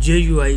JUI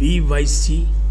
BYC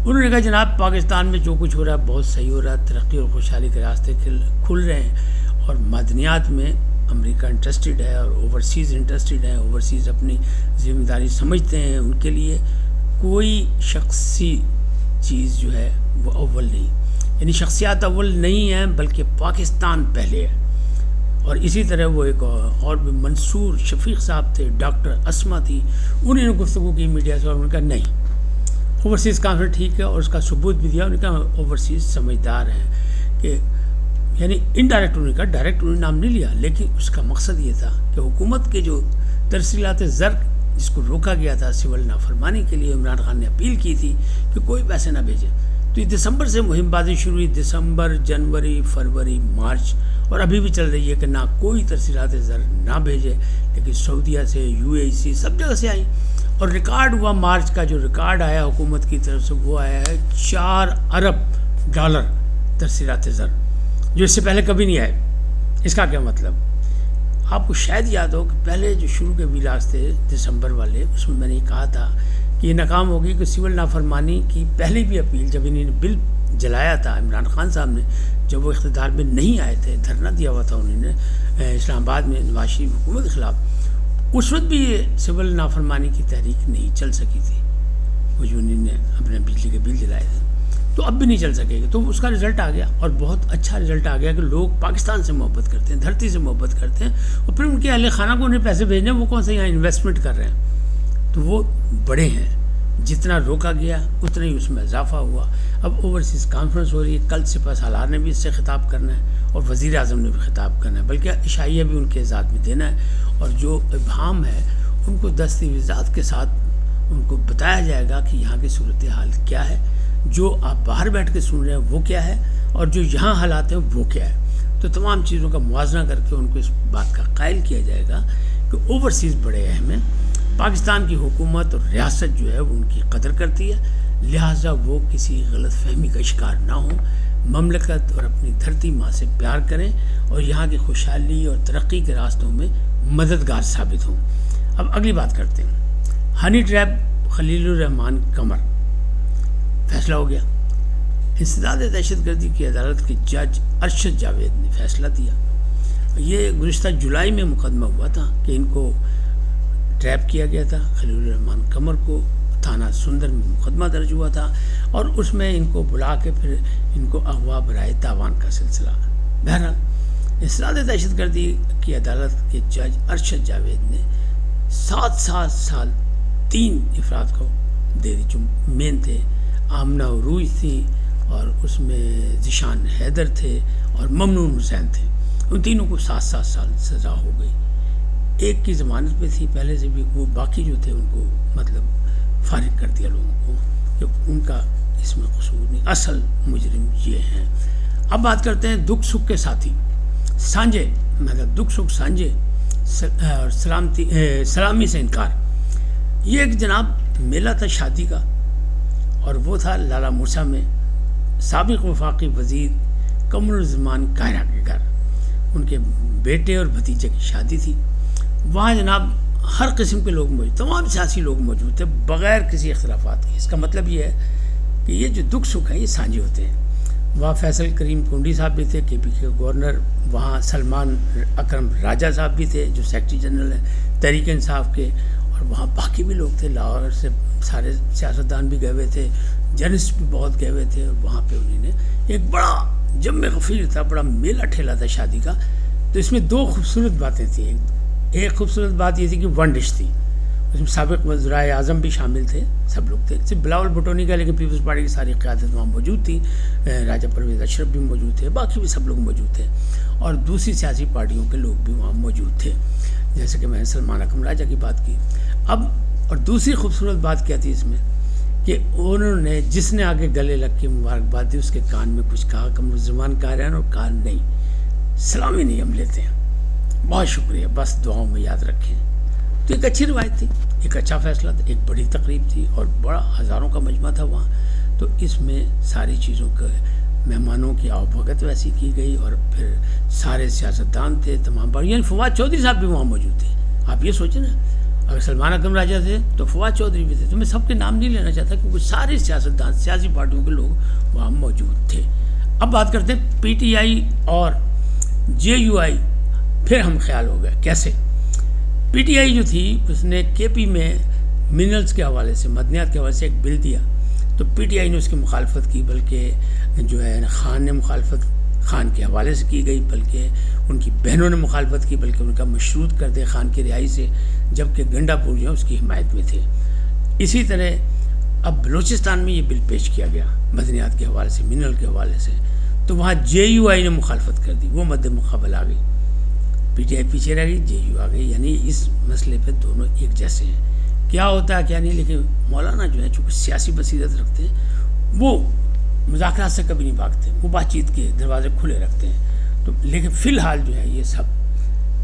انہوں نے کہا جناب پاکستان میں جو کچھ ہو رہا ہے بہت صحیح ہو رہا ہے، ترقی اور خوشحالی کے راستے کھل رہے ہیں، اور معدنیات میں امریکہ انٹرسٹڈ ہے اور اوورسیز انٹرسٹڈ ہے، اوورسیز اپنی ذمہ داری سمجھتے ہیں، ان کے لیے کوئی شخصی چیز جو ہے وہ اول نہیں، یعنی شخصیات اول نہیں ہیں بلکہ پاکستان پہلے ہے۔ اور اسی طرح وہ ایک اور بھی منصور شفیق صاحب تھے، ڈاکٹر اسما تھی، انہوں نے گفتگو کی میڈیا سے اور انہوں نے کہا نہیں اوورسیز کانفرنس ٹھیک ہے، اور اس کا ثبوت بھی دیا۔ انہوں نے کہا اوورسیز سمجھدار ہیں کہ یعنی انڈائریکٹ، انہوں نے کہا ڈائریکٹ انہوں نے نام نہیں لیا، لیکن اس کا مقصد یہ تھا کہ حکومت کے جو ترسیلات زر جس کو روکا گیا تھا سول نافرمانی کے لیے، عمران خان نے اپیل کی تھی کہ کوئی پیسے نہ بھیجے، تو یہ دسمبر سے مہم بازی شروع ہوئی، دسمبر، جنوری، فروری، مارچ، اور ابھی بھی چل رہی ہے کہ نہ کوئی ترسیلات زر نہ بھیجے، لیکن سعودیہ سے، یو اے ای سے، سب جگہ سے آئیں، اور ریکارڈ ہوا مارچ کا، جو ریکارڈ آیا حکومت کی طرف سے وہ آیا ہے 4 ارب ڈالر ترسیلات زر، جو اس سے پہلے کبھی نہیں آئے۔ اس کا کیا مطلب؟ آپ کو شاید یاد ہو کہ پہلے جو شروع کے ویلاز تھے دسمبر والے، اس میں نے کہا تھا کہ یہ ناکام ہوگی، کہ سول نافرمانی کی پہلے بھی اپیل جب انہوں نے بل جلایا تھا عمران خان صاحب نے، جب وہ اقتدار میں نہیں آئے تھے، دھرنا دیا ہوا تھا انہوں نے اسلام آباد میں نواز شریف حکومت کے خلاف، اس وقت بھی یہ سول نافرمانی کی تحریک نہیں چل سکی تھی، وہ جو انہوں نے اپنے بجلی کے بل جلائے تھے، تو اب بھی نہیں چل سکے گا۔ تو اس کا رزلٹ آ گیا، اور بہت اچھا رزلٹ آ گیا کہ لوگ پاکستان سے محبت کرتے ہیں، دھرتی سے محبت کرتے ہیں، اور پھر ان کے اہل خانہ کو انہیں پیسے بھیجنے، وہ کون سے یہاں انویسٹمنٹ کر رہے ہیں، تو وہ بڑے ہیں۔ جتنا روکا گیا اتنا ہی اس میں اضافہ ہوا۔ اب اوورسیز کانفرنس ہو رہی ہے، کل سپہ سالار نے بھی اس سے خطاب کرنا ہے، اور وزیر اعظم نے بھی خطاب کرنا ہے، بلکہ عشائیہ بھی ان کے ذات میں دینا ہے، اور جو ابہام ہے ان کو دستاویزات کے ساتھ ان کو بتایا جائے گا کہ یہاں کی صورتحال کیا ہے، جو آپ باہر بیٹھ کے سن رہے ہیں وہ کیا ہے، اور جو یہاں حالات ہیں وہ کیا ہے۔ تو تمام چیزوں کا موازنہ کر کے ان کو اس بات کا قائل کیا جائے گا کہ اوورسیز بڑے اہم ہیں، پاکستان کی حکومت اور ریاست جو ہے وہ ان کی قدر کرتی ہے، لہٰذا وہ کسی غلط فہمی کا شکار نہ ہوں، مملکت اور اپنی دھرتی ماں سے پیار کریں، اور یہاں کی خوشحالی اور ترقی کے راستوں میں مددگار ثابت ہوں۔ اب اگلی بات کرتے ہیں، ہنی ٹریپ خلیل الرحمان قمر، فیصلہ ہو گیا۔ انسداد دہشت گردی کی عدالت کے جج ارشد جاوید نے فیصلہ دیا۔ یہ گزشتہ جولائی میں مقدمہ ہوا تھا کہ ان کو ٹریپ کیا گیا تھا، خلیل الرحمان قمر کو تھانہ سندر میں مقدمہ درج ہوا تھا، اور اس میں ان کو بلا کے پھر ان کو اغوا برائے تاوان کا سلسلہ۔ بہرحال انسداد دہشت گردی کی عدالت کے جج ارشد جاوید نے 7 سال 3 افراد کو دے دی، جو مین تھے آمنہ عروج تھی، اور اس میں ذیشان حیدر تھے، اور ممنون حسین تھے۔ ان تینوں کو 7 سال سزا ہو گئی۔ ایک کی ضمانت پہ تھی پہلے سے بھی، وہ باقی جو تھے ان کو مطلب فارغ کر دیا لوگوں کو، کہ ان کا اس میں قصور نہیں، اصل مجرم یہ ہیں۔ اب بات کرتے ہیں دکھ سکھ کے ساتھی سانجے، مطلب دکھ سکھ سانجے اور سلامی سے انکار۔ یہ ایک جناب میلہ تھا شادی کا، اور وہ تھا لالا مرسا میں، سابق وفاقی وزیر قمر الزمان قاہرہ کے گھر، ان کے بیٹے اور بھتیجے کی شادی تھی۔ وہاں جناب ہر قسم کے لوگ موجود، تمام سیاسی لوگ موجود تھے بغیر کسی اختلافات کے۔ اس کا مطلب یہ ہے کہ یہ جو دکھ سکھ ہیں یہ سانجے ہوتے ہیں۔ وہاں فیصل کریم کنڈی صاحب بھی تھے، کے پی کے گورنر، وہاں سلمان اکرم راجہ صاحب بھی تھے جو سیکرٹری جنرل ہیں تحریک انصاف کے، اور وہاں باقی بھی لوگ تھے، لاہور سے سارے سیاستدان بھی گئے ہوئے تھے، جرنلسٹ بھی بہت گئے ہوئے تھے، اور وہاں پہ انہوں نے ایک بڑا جم غفیر تھا، بڑا میلہ ٹھیلا تھا شادی کا۔ تو اس میں 2 خوبصورت باتیں تھیں۔ ایک خوبصورت بات یہ تھی کہ 1 ڈش تھی، اس میں سابق وزرائے اعظم بھی شامل تھے، سب لوگ تھے، صرف بلاول بھٹو نہیں کا، لیکن پیپلز پارٹی کی ساری قیادت وہاں موجود تھی، راجہ پرویز اشرف بھی موجود تھے، باقی بھی سب لوگ موجود تھے، اور دوسری سیاسی پارٹیوں کے لوگ بھی وہاں موجود تھے، جیسے کہ میں نے سلمان اکرم راجہ کی بات کی۔ اب اور دوسری خوبصورت بات کیا تھی اس میں کہ انہوں نے جس نے آگے گلے لگ کے مبارکباد دی اس کے کان میں کچھ کہا، قمر الزمان کہہ رہے ہیں، اور کہا نہیں، سلامی نہیں ہم لیتے ہیں، بہت شکریہ، بس دعاؤں میں یاد رکھیں۔ تو ایک اچھی روایت تھی، ایک اچھا فیصلہ تھا، ایک بڑی تقریب تھی، اور بڑا ہزاروں کا مجمع تھا وہاں۔ تو اس میں ساری چیزوں کے مہمانوں کی آؤ بھگت ویسی کی گئی، اور پھر سارے سیاستدان تھے، تمام یعنی فواد چودھری صاحب بھی وہاں موجود تھے۔ آپ یہ سوچیں نا، اگر سلمان اکرم راجہ تھے تو فواد چودھری بھی تھے. تو میں سب کے نام نہیں لینا چاہتا کیونکہ سارے سیاستدان سیاسی پارٹیوں کے لوگ وہاں موجود تھے. اب بات کرتے ہیں پی ٹی آئی اور جے یو آئی. پھر ہم خیال ہو گیا کیسے. پی ٹی آئی جو تھی اس نے کے پی میں منرلز کے حوالے سے معدنیات کے حوالے سے ایک بل دیا تو پی ٹی آئی نے اس کی مخالفت کی, بلکہ جو ہے خان نے مخالفت خان کے حوالے سے کی گئی, بلکہ ان کی بہنوں نے مخالفت کی, بلکہ ان کا مشروط کر دے خان کی رہائی سے, جبکہ گنڈا پور جو ہے اس کی حمایت میں تھے. اسی طرح اب بلوچستان میں یہ بل پیش کیا گیا مدنیات کے حوالے سے, منرل کے حوالے سے, تو وہاں جے یو آئی نے مخالفت کر دی, وہ مد مقابل آ گئی. پی ٹی آئی پیچھے رہ گئی, جے یو آ گئی. یعنی اس مسئلے پہ دونوں ایک جیسے ہیں. کیا ہوتا ہے کیا نہیں, لیکن مولانا جو ہے چونکہ سیاسی بصیرت رکھتے ہیں وہ مذاکرات سے کبھی نہیں بھاگتے, وہ بات چیت کے دروازے کھلے رکھتے ہیں. تو لیکن فی الحال جو ہے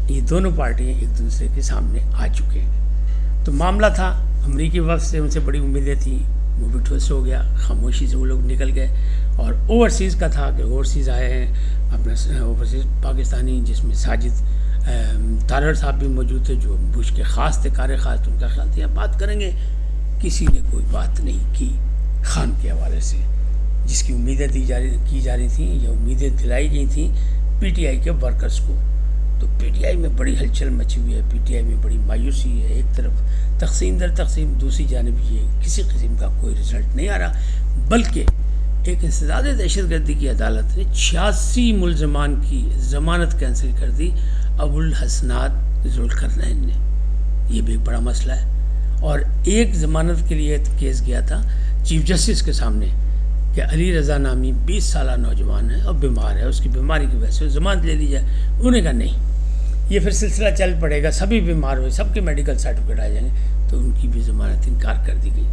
یہ دونوں پارٹیاں ایک دوسرے کے سامنے آ چکے ہیں. تو معاملہ تھا امریکی وفد سے ان سے بڑی امیدیں تھیں, وہ بھی ٹھوس ہو گیا, خاموشی سے وہ لوگ نکل گئے. اور اوورسیز کا تھا کہ اوورسیز آئے ہیں اپنا اوورسیز پاکستانی, جس میں ساجد تارڑ صاحب بھی موجود تھے جو بش کے خاص تھے, کار خاص. تو ان کا خیال تھا بات کریں گے, کسی نے کوئی بات نہیں کی خان کے حوالے سے. جس کی امیدیں کی جا رہی تھیں یا امیدیں دلائی گئی تھیں پی ٹی آئی کے ورکرز کو, تو پی ٹی آئی میں بڑی ہلچل مچی ہوئی ہے. پی ٹی آئی میں بڑی مایوسی ہے. ایک طرف تقسیم در تقسیم, دوسری جانب یہ کسی قسم کا کوئی رزلٹ نہیں آ رہا, بلکہ ایک انسداد دہشت گردی کی عدالت نے 86 ملزمان کی ضمانت کینسل کر دی ابو الحسنات ذوالقرنین نے. یہ بھی ایک بڑا مسئلہ ہے. اور ایک ضمانت کے لیے کیس گیا تھا چیف جسٹس کے سامنے کہ علی رضا نامی 20 سالہ نوجوان ہے اور بیمار ہے, اس کی بیماری کی وجہ سے ضمانت لے لی جائے. انہوں نے کہا نہیں, یہ پھر سلسلہ چل پڑے گا, سبھی بیمار ہوئے, سب کے میڈیکل سرٹیفکیٹ آ جائیں گے, تو ان کی بھی ضمانت انکار کر دی گئی.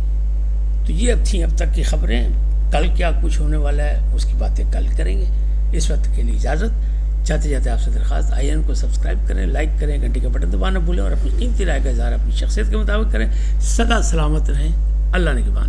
تو یہ اب تھیں اب تک کی خبریں. کل کیا کچھ ہونے والا ہے اس کی باتیں کل کریں گے. اس وقت کے لیے اجازت. جاتے جاتے آپ سے درخواست, آئی این کو سبسکرائب کریں, لائک کریں, گھنٹی کا بٹن دبانا بھولیں, اور اپنی قیمتی رائے کا اظہار اپنی شخصیت کے مطابق کریں. سدا سلامت رہیں. اللہ نگہبان.